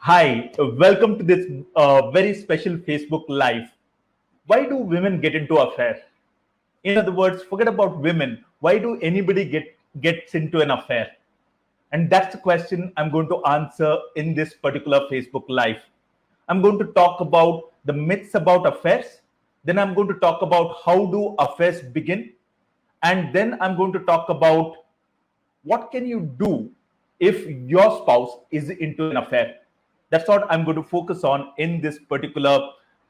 Hi, welcome to this very special Facebook Live. Why do women get into affair? In other words, forget about women. Why do anybody gets into an affair? And that's the question I'm going to answer in this particular Facebook Live. I'm going to talk about the myths about affairs. Then I'm going to talk about how do affairs begin, and then I'm going to talk about what can you do if your spouse is into an affair. That's what I'm going to focus on in this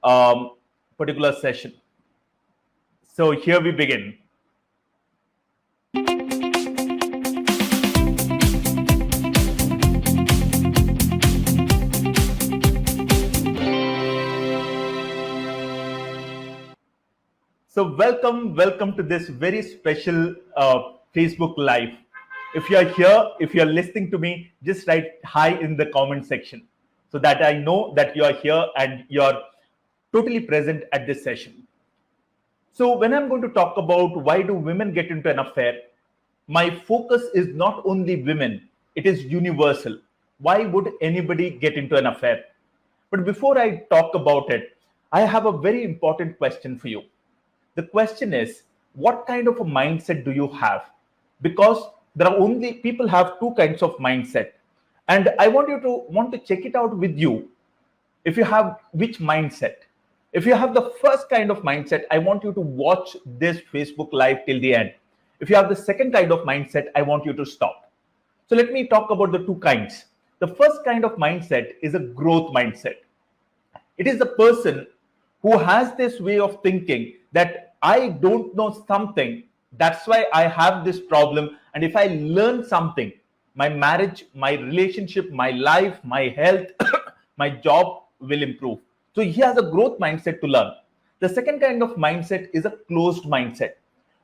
um, particular session. So here we begin. So welcome to this very special Facebook Live. If you're here, if you're listening to me, just write hi in the comment section so that I know that you're here and you're totally present at this session. So when I'm going to talk about why do women get into an affair, my focus is not only women, it is universal. Why would anybody get into an affair? But before I talk about it, I have a very important question for you. The question is, what kind of a mindset do you have? Because there are only people have two kinds of mindset. And I want you to want to check it out with you. If you have which mindset, if you have the first kind of mindset, I want you to watch this Facebook Live till the end. If you have the second kind of mindset, I want you to stop. So let me talk about the two kinds. The first kind of mindset is a growth mindset. It is the person who has this way of thinking that I don't know something, that's why I have this problem. And if I learn something, my marriage, my relationship, my life, my health, my job will improve. So he has a growth mindset to learn. The second kind of mindset is a closed mindset,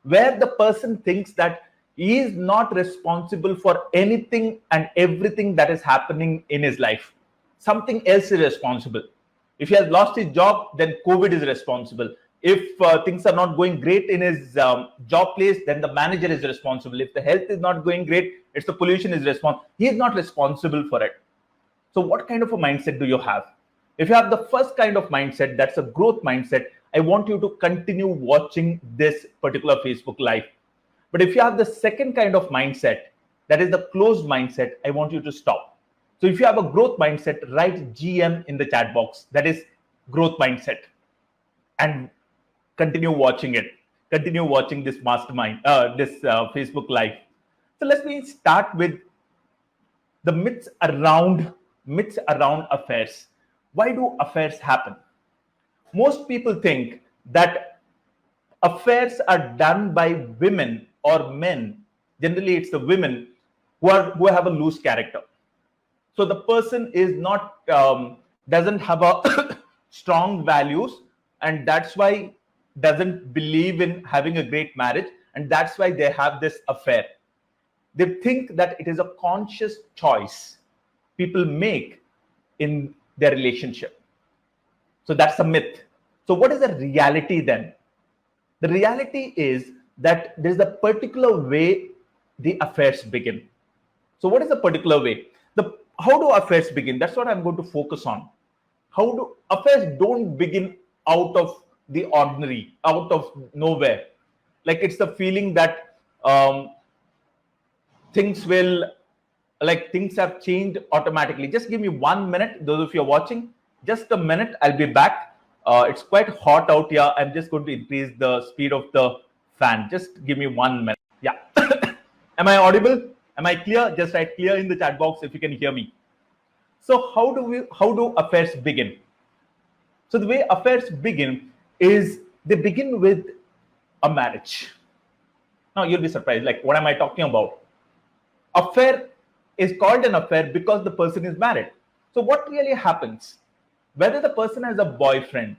where the person thinks that he is not responsible for anything and everything that is happening in his life. Something else is responsible. If he has lost his job, then COVID is responsible. If things are not going great in his job place, then the manager is responsible. If the health is not going great, it's the pollution is responsible. He is not responsible for it. So what kind of a mindset do you have? If you have the first kind of mindset, that's a growth mindset, I want you to continue watching this particular Facebook Live. But if you have the second kind of mindset, that is the closed mindset, I want you to stop. So if you have a growth mindset, write GM in the chat box. That is growth mindset. And continue watching it. Continue watching this mastermind, this Facebook Live. So let me start with the myths around affairs. Why do affairs happen? Most people think that affairs are done by women or men. Generally, it's the women who have a loose character. So the person is not doesn't have a strong values, and that's why doesn't believe in having a great marriage, and that's why they have this affair. They think that it is a conscious choice people make in their relationship. So that's a myth. So what is the reality then? The reality is that there's a particular way the affairs begin. So what is the particular way? How do affairs begin? That's what I'm going to focus on. How do affairs don't begin out of the ordinary, out of nowhere? Like it's the feeling that things will, like things have changed automatically. Just give me 1 minute. Those of you are watching, just a minute. I'll be back. It's quite hot out here. I'm just going to increase the speed of the fan. Just give me 1 minute. Yeah. Am I audible? Am I clear? Just write clear in the chat box if you can hear me. So how do affairs begin? So the way affairs begin is they begin with a marriage. Now you'll be surprised, like what am I talking about? Affair is called an affair because the person is married. So what really happens? Whether the person has a boyfriend,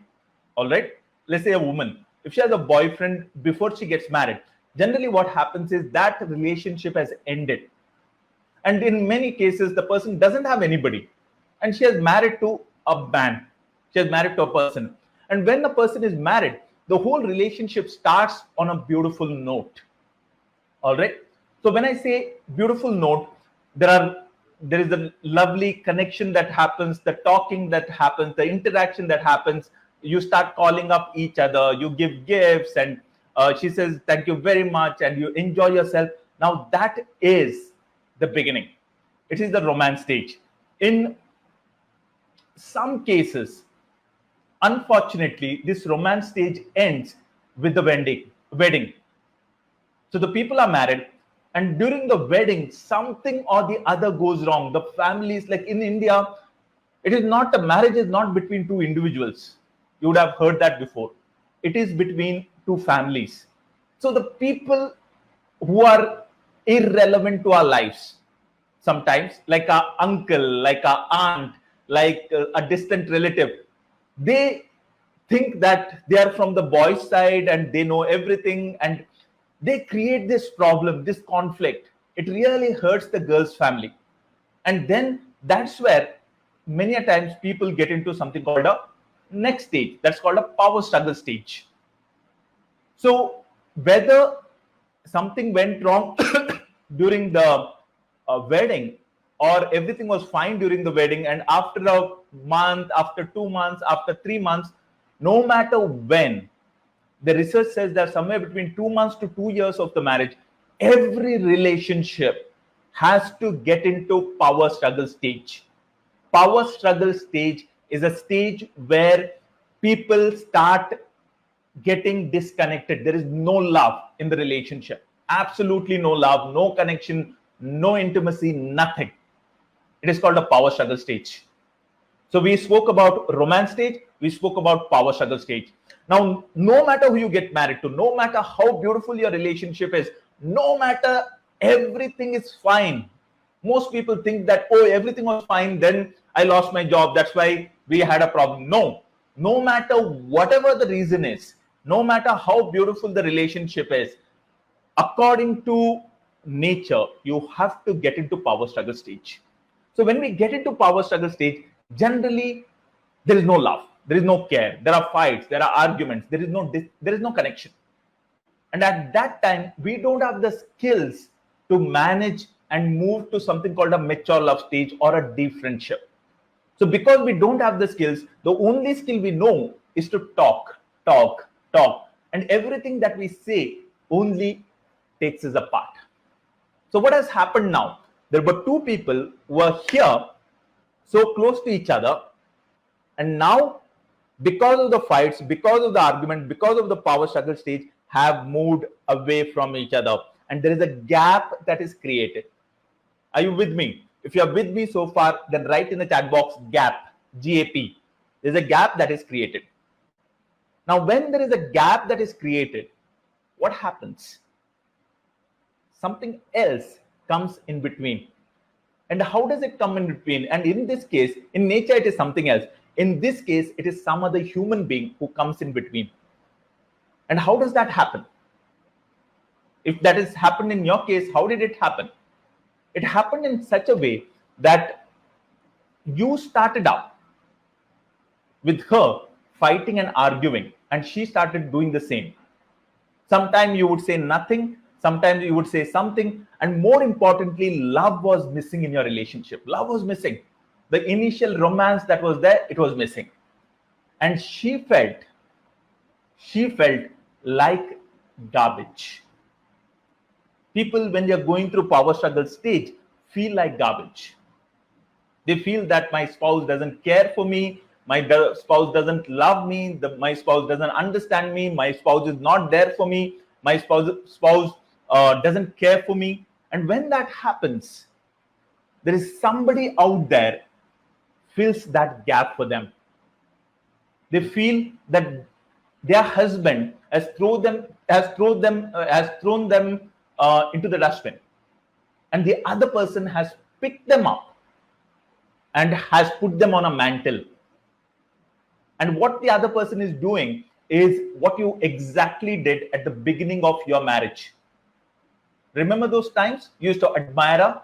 all right, let's say a woman, if she has a boyfriend before she gets married, generally what happens is that relationship has ended. And in many cases, the person doesn't have anybody. And she is married to a man. She is married to a person. And when the person is married, the whole relationship starts on a beautiful note. All right. So when I say beautiful note, there are there is a lovely connection that happens, the talking that happens, the interaction that happens. You start calling up each other, you give gifts, and she says thank you very much, and you enjoy yourself. Now that is the beginning. It is the romance stage. In some cases, unfortunately, this romance stage ends with the wedding. So the people are married, and during the wedding, something or the other goes wrong. The families, like in India, it is not, a marriage is not between two individuals. You would have heard that before. It is between two families. So the people who are irrelevant to our lives, sometimes, like our uncle, like our aunt, like a distant relative, they think that they are from the boys' side and they know everything, and they create this problem, this conflict. It really hurts the girl's family. And then that's where many a times people get into something called a next stage. That's called a power struggle stage. So whether something went wrong during the wedding, or everything was fine during the wedding, and after a month, after 2 months, after 3 months, no matter when, the research says that somewhere between 2 months to 2 years of the marriage, every relationship has to get into power struggle stage. Power struggle stage is a stage where people start getting disconnected. There is no love in the relationship. Absolutely no love, no connection, no intimacy, nothing. It is called a power struggle stage. So we spoke about romance stage, we spoke about power struggle stage. Now, no matter who you get married to, no matter how beautiful your relationship is, no matter everything is fine. Most people think that, oh, everything was fine, then I lost my job, that's why we had a problem. No matter whatever the reason is, no matter how beautiful the relationship is, according to nature, you have to get into power struggle stage. So when we get into power struggle stage, generally there is no love, there is no care, there are fights, there are arguments, there is no connection. And at that time, we don't have the skills to manage and move to something called a mature love stage or a deep friendship. So because we don't have the skills, the only skill we know is to talk. And everything that we say only takes us apart. So what has happened now? There were two people who were here, so close to each other, and now because of the fights, because of the argument, because of the power struggle stage, have moved away from each other, and there is a gap that is created. Are you with me? If you are with me so far, then write in the chat box gap, GAP. There's a gap that is created. Now, when there is a gap that is created, what happens? Something else comes in between. And how does it come in between? And in this case, in nature, it is something else. In this case, it is some other human being who comes in between. And how does that happen? If that has happened in your case, how did it happen? It happened in such a way that you started out with her fighting and arguing, and she started doing the same. Sometimes you would say nothing, sometimes you would say something, and more importantly, love was missing in your relationship. Love was missing. The initial romance that was there, it was missing. And she felt like garbage. People, when they're going through power struggle stage, feel like garbage. They feel that my spouse doesn't care for me, my spouse doesn't love me, my spouse doesn't understand me, my spouse is not there for me, my spouse doesn't care for me. And when that happens, there is somebody out there fills that gap for them. They feel that their husband has thrown them into the dustbin, and the other person has picked them up and has put them on a mantle. And what the other person is doing is what you exactly did at the beginning of your marriage. Remember those times you used to admire her,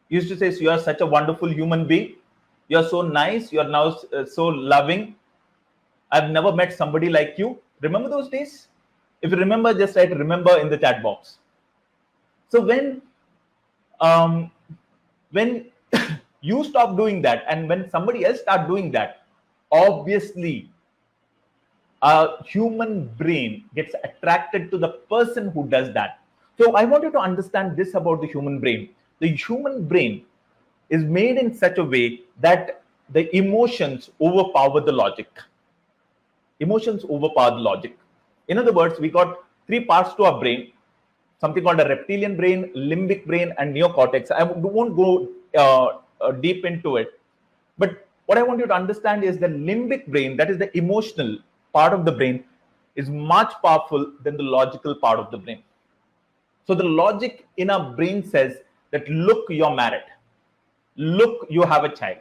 you used to say, you are such a wonderful human being, you're so nice, you're now so loving, I've never met somebody like you. Remember those days? If you remember, just write remember in the chat box. So when You stop doing that, and when somebody else start doing that, obviously a human brain gets attracted to the person who does that. So I want you to understand this about the human brain. The human brain is made in such a way that the emotions overpower the logic. Emotions overpower the logic. In other words, we got three parts to our brain, something called a reptilian brain, limbic brain, and neocortex. I won't go deep into it. But what I want you to understand is the limbic brain, that is the emotional part of the brain, is much powerful than the logical part of the brain. So the logic in our brain says that, look, you're married. Look, you have a child.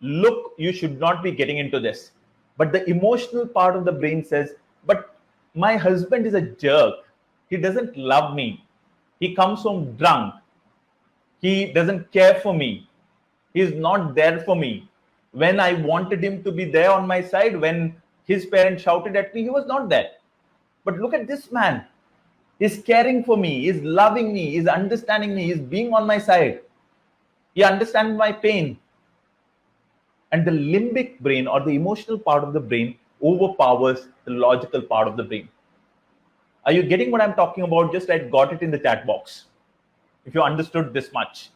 Look, you should not be getting into this. But the emotional part of the brain says, but my husband is a jerk. He doesn't love me. He comes home drunk. He doesn't care for me. He's not there for me. When I wanted him to be there on my side, when his parents shouted at me, he was not there. But look at this man. He's caring for me. He's loving me. He's understanding me. He's being on my side. He understands my pain. And the limbic brain, or the emotional part of the brain, overpowers the logical part of the brain. Are you getting what I'm talking about? Just I got it in the chat box, if you understood this much.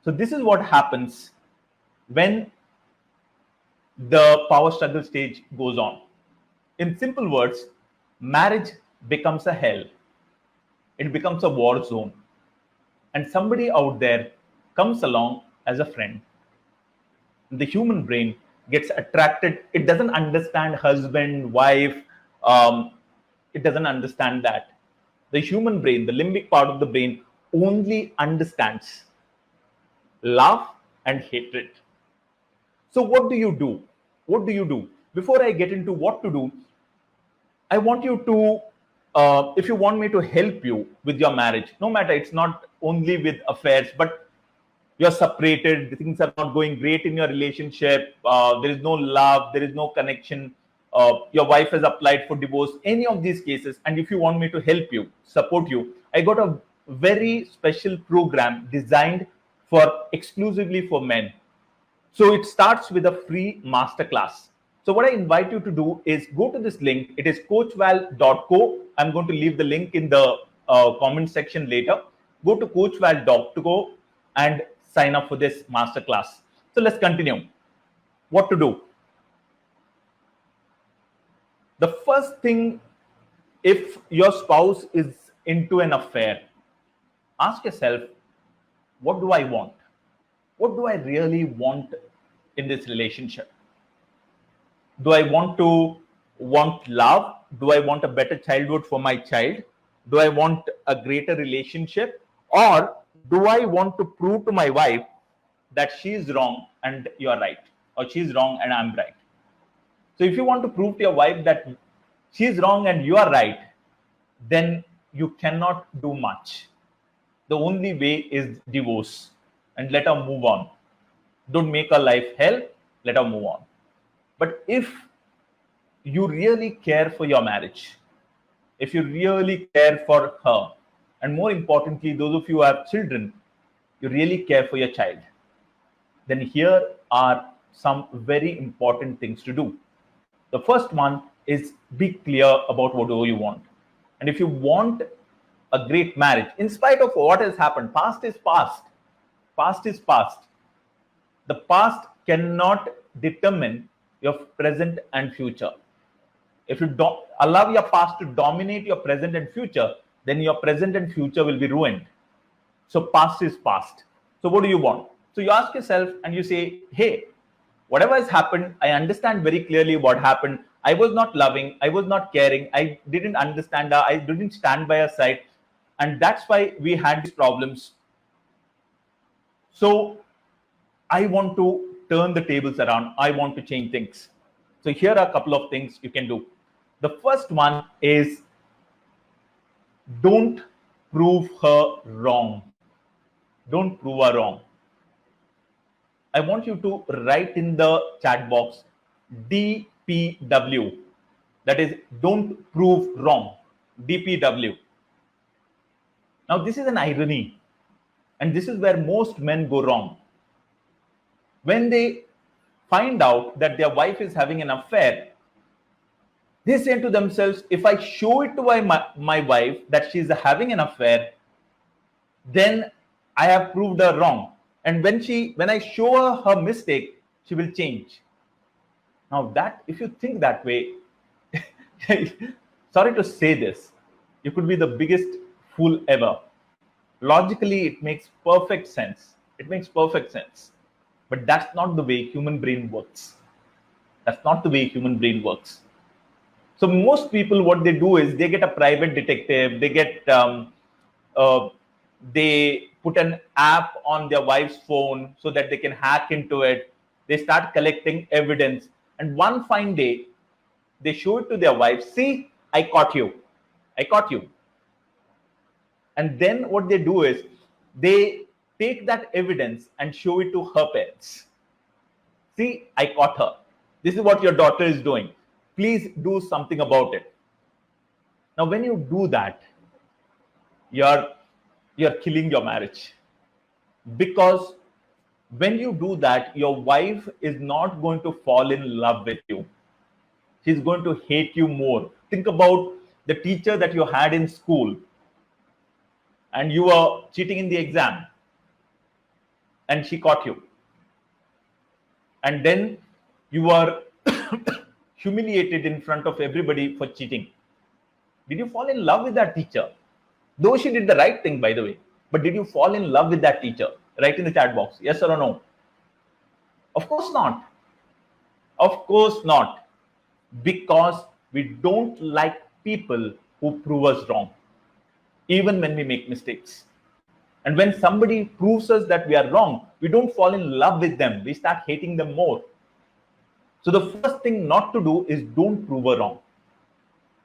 So this is what happens when the power struggle stage goes on. In simple words, marriage becomes a hell. It becomes a war zone. And somebody out there comes along as a friend. The human brain gets attracted. It doesn't understand husband, wife. It doesn't understand that. The human brain, the limbic part of the brain, only understands love and hatred. So what do you do? What do you do? Before I get into what to do, I want you to, if you want me to help you with your marriage, no matter, it's not only with affairs, but you're separated, things are not going great in your relationship, there is no love, there is no connection, your wife has applied for divorce, any of these cases, and if you want me to help you, support you, I got a very special program designed exclusively for men. So it starts with a free masterclass. So what I invite you to do is go to this link. It is coachval.co. I'm going to leave the link in the comment section later. Go to coachval.co and sign up for this masterclass. So let's continue. What to do? The first thing, if your spouse is into an affair, ask yourself, what do I want? What do I really want in this relationship? Do I want love? Do I want a better childhood for my child? Do I want a greater relationship? Or do I want to prove to my wife that she is wrong and you are right, or she is wrong and I'm right? So if you want to prove to your wife that she is wrong and you are right, then you cannot do much. The only way is divorce and let her move on. Don't make her life hell, let her move on. But if you really care for your marriage, if you really care for her, and more importantly, those of you who have children, you really care for your child, then here are some very important things to do. The first one is be clear about what do you want. And if you want a great marriage, in spite of what has happened, past is past. Past is past. The past cannot determine your present and future. If you don't allow your past to dominate your present and future, then your present and future will be ruined. So past is past. So what do you want? So you ask yourself and you say, hey, whatever has happened, I understand very clearly what happened. I was not loving, I was not caring, I didn't understand her, I didn't stand by her side. And that's why we had these problems. So I want to turn the tables around. I want to change things. So here are a couple of things you can do. The first one is, don't prove her wrong. Don't prove her wrong. I want you to write in the chat box DPW. That is, don't prove wrong. DPW. Now, this is an irony. And this is where most men go wrong. when they find out that their wife is having an affair, they say to themselves, if I show it to my wife that she's having an affair, then I have proved her wrong. And when I show her her mistake, she will change. Now that, if you think that way, sorry to say this, you could be the biggest fool ever. Logically, it makes perfect sense. It makes perfect sense. But that's not the way human brain works. That's not the way human brain works. So most people, what they do is they get a private detective. They put an app on their wife's phone so that they can hack into it. They start collecting evidence, and one fine day, they show it to their wife. See, I caught you. I caught you. And then what they do is they take that evidence and show it to her parents. See, I caught her. This is what your daughter is doing. Please do something about it. Now, when you do that, you're killing your marriage. Because when you do that, your wife is not going to fall in love with you. She's going to hate you more. Think about the teacher that you had in school and you were cheating in the exam and she caught you. And then you were humiliated in front of everybody for cheating. Did you fall in love with that teacher? Though she did the right thing, by the way. But did you fall in love with that teacher? Write in the chat box, yes or no. Of course not. Of course not. Because we don't like people who prove us wrong, even when we make mistakes. And when somebody proves us that we are wrong, we don't fall in love with them. We start hating them more. So the first thing not to do is don't prove her wrong.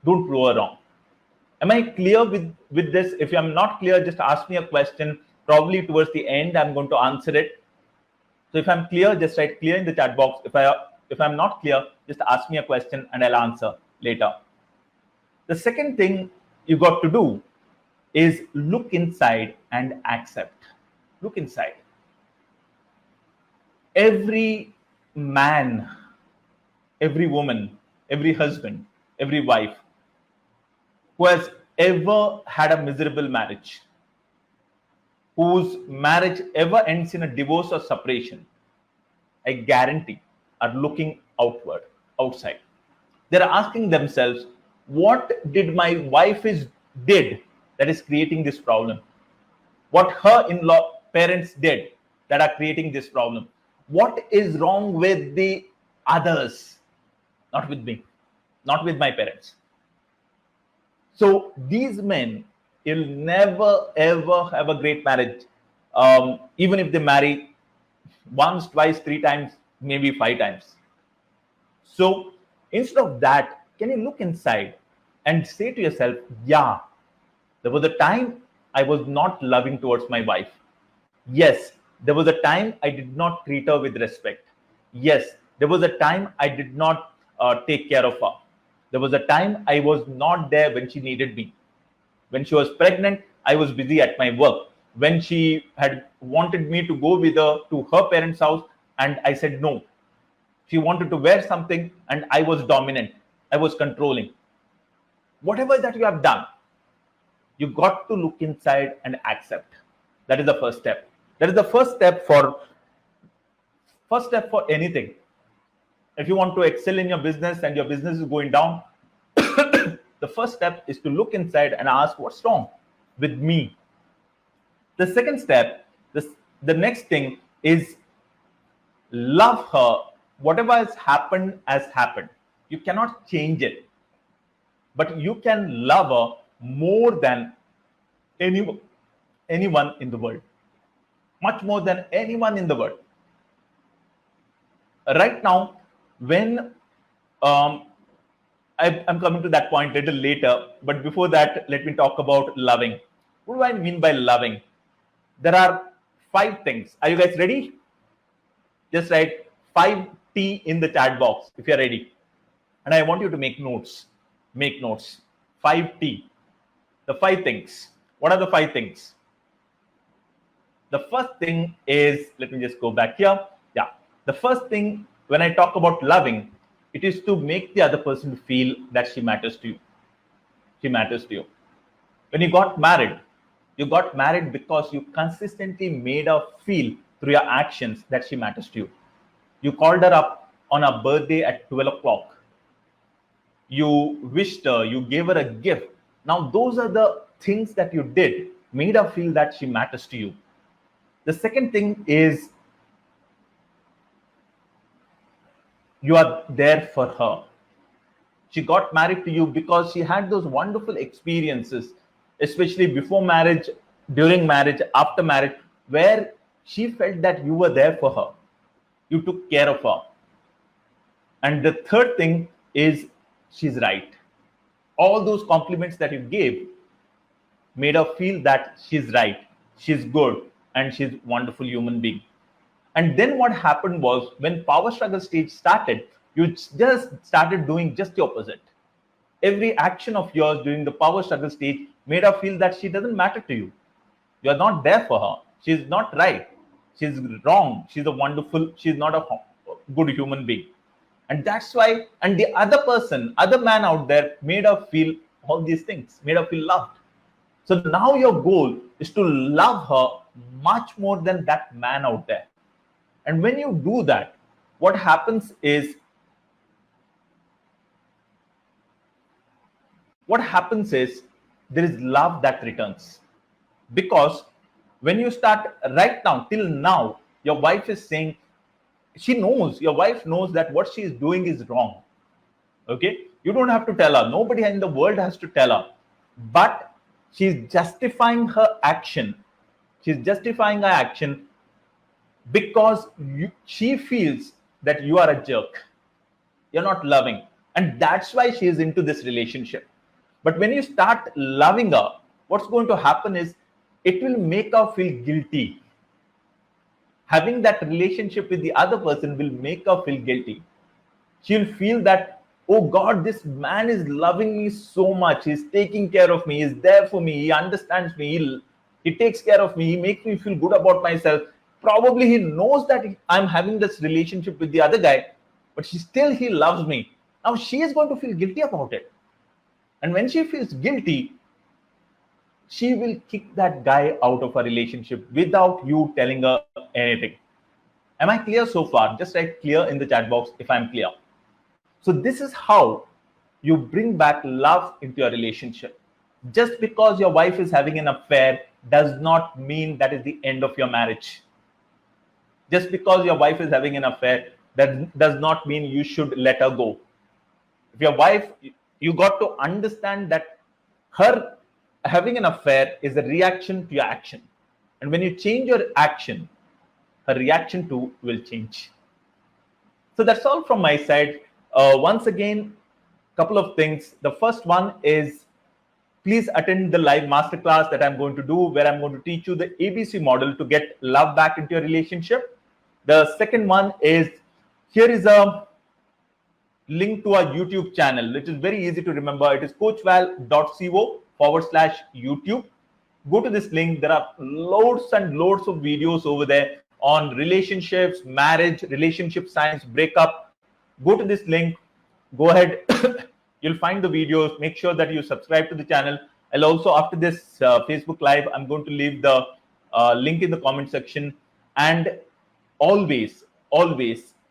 Don't prove her wrong. Am I clear with this? If I'm not clear, just ask me a question. Probably towards the end, I'm going to answer it. So if I'm clear, just write clear in the chat box. If I'm not clear, just ask me a question and I'll answer later. The second thing you got to do is look inside and accept. Look inside. Every man, every woman, every husband, every wife who has ever had a miserable marriage, whose marriage ever ends in a divorce or separation, I guarantee are looking outside. They're asking themselves, what did my wife did that is creating this problem? What her in-law parents did that are creating this problem? What is wrong with the others? Not with me, not with my parents. So these men will never ever have a great marriage, even if they marry once, twice, 3 times, maybe 5 times. So instead of that, can you look inside and say to yourself, yeah, there was a time I was not loving towards my wife. Yes, there was a time I did not treat her with respect. Yes, there was a time I did not take care of her. There was a time I was not there when she needed me. When she was pregnant, I was busy at my work. When she had wanted me to go with her to her parents' house, and I said no. She wanted to wear something, and I was dominant. I was controlling. Whatever that you have done, you got to look inside and accept. That is the first step. That is the first step for anything. If you want to excel in your business and your business is going down, the first step is to look inside and ask, what's wrong with me? The second step, the next thing is love her. Whatever has happened has happened. You cannot change it. But you can love her more than anyone in the world. Much more than anyone in the world. Right now, when I'm coming to that point a little later, but before that, let me talk about loving. What do I mean by loving? There are 5 things. Are you guys ready? Just write 5T in the chat box if you're ready. And I want you to make notes. Make notes. 5T. The 5 things. What are the 5 things? The first thing is, let me just go back here. Yeah. The first thing when I talk about loving, it is to make the other person feel that she matters to you. She matters to you. When you got married because you consistently made her feel through your actions that she matters to you. You called her up on her birthday at 12 o'clock. You wished her, you gave her a gift. Now, those are the things that you did, made her feel that she matters to you. The second thing is you are there for her. She got married to you because she had those wonderful experiences, especially before marriage, during marriage, after marriage, where she felt that you were there for her. You took care of her. And the third thing is she's right. All those compliments that you gave made her feel that she's right, she's good, and she's a wonderful human being. And then what happened was when power struggle stage started, you just started doing just the opposite. Every action of yours during the power struggle stage made her feel that she doesn't matter to you. You're not there for her. She's not right. She's wrong. She's not a good human being. And that's why, and the other man out there made her feel all these things, made her feel loved. So now your goal is to love her much more than that man out there. And when you do that, what happens is there is love that returns. Because when you start right now, till now, your wife is saying, your wife knows that what she is doing is wrong. Okay? You don't have to tell her. Nobody in the world has to tell her. But she's justifying her action. She's justifying her action because she feels that you are a jerk. You're not loving. And that's why she is into this relationship. But when you start loving her, what's going to happen is it will make her feel guilty. Having that relationship with the other person will make her feel guilty. She'll feel that, oh God, this man is loving me so much. He's taking care of me. He's there for me. He understands me. He takes care of me. He makes me feel good about myself. Probably he knows that I'm having this relationship with the other guy, but he loves me. Now she is going to feel guilty about it. And when she feels guilty, she will kick that guy out of a relationship without you telling her anything. Am I clear so far? Just write clear in the chat box if I'm clear. So this is how you bring back love into your relationship. Just because your wife is having an affair does not mean that is the end of your marriage. Just because your wife is having an affair, that does not mean you should let her go. If your wife, you got to understand that her having an affair is a reaction to your action. And when you change your action, her reaction too will change. So that's all from my side. Once again, couple of things. The first one is please attend the live masterclass that I'm going to do, where I'm going to teach you the ABC model to get love back into your relationship. The second one is, here is a link to our YouTube channel, which is very easy to remember. It is coachval.co/YouTube. Go to this link. There are loads and loads of videos over there on relationships, marriage, relationship science, breakup. Go to this link. Go ahead. You'll find the videos. Make sure that you subscribe to the channel. I'll also, after this Facebook Live, I'm going to leave the link in the comment section. And always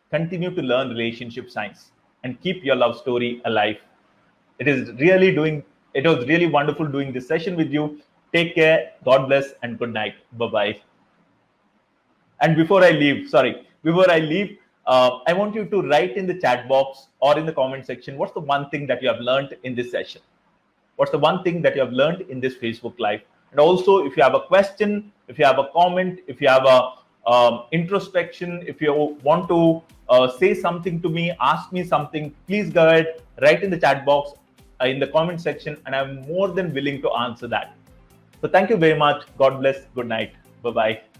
continue to learn relationship science and keep your love story alive. It was really wonderful doing this session with you. Take care. God bless and good night. Bye-bye. And before I leave, I want you to write in the chat box or in the comment section, what's the one thing that you have learned in this session? What's the one thing that you have learned in this Facebook Live? And also, if you have a question, if you have a comment, if you have a introspection, if you want to say something to me, ask me something, please go ahead, write in the chat box, in the comment section, and I'm more than willing to answer that. So thank you very much. God bless. Good night. Bye-bye.